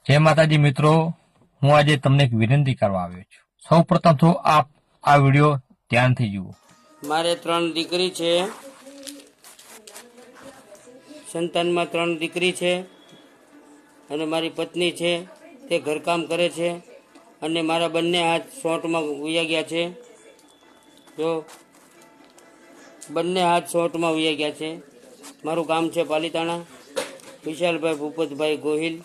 જય માતાજી મિત્રો, હું આજે તમને એક વિનંતી કરવા આવ્યો છું। સૌ પ્રથમ તો આપ આ વિડીયો ધ્યાનથી જુઓ। મારે 3 દીકરી છે, સંતાનમાં 3 દીકરી છે અને મારી પત્ની છે તે ઘરકામ કરે છે અને મારા બંને હાથ શોર્ટમાં વયા ગયા છે। જો બંને હાથ શોર્ટમાં વયા ગયા છે। મારું ગામ છે પાલીતાણા, વિશાલભાઈ ભૂપતભાઈ ગોહિલ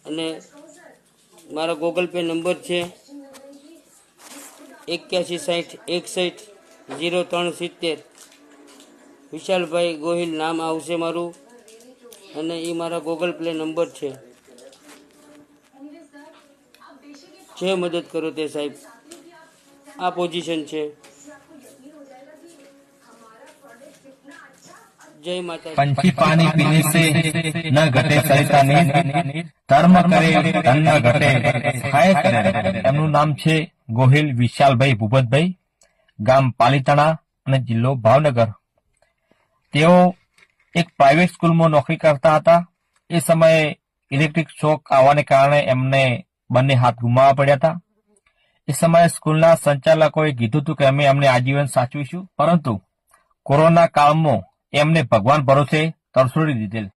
અને મારા ગૂગલ પે નંબર છે 8160610370। વિશાલભાઈ ગોહિલ નામ આવશે મારું અને એ મારા ગૂગલ પ્લે નંબર છે। જે મદદ કરો તે સાહેબ, આ પોઝિશન છે। जय माता। पंछी पानी पीने से न घटे सरिता नीर, धर्म करे धन न घटे सहाय करे। એમનું નામ છે ગોહિલ વિશાલભાઈ ભૂપતભાઈ, ગામ પાલીતાણા અને જિલ્લો ભાવનગર। તેઓ એક પ્રાઇવેટ સ્કૂલમાં નોકરી કરતા હતા। એ સમયે ઇલેક્ટ્રિક શોક આવવાને કારણે એમને બંને હાથ ગુમાવવા પડ્યા હતા। એ સમયે સ્કૂલના સંચાલકોએ કીધું હતું કે અમે એમને આજીવન સાચવીશું, પરંતુ કોરોના કાળમાં એમને ભગવાન ભરોસે તરછોડી દીધેલ।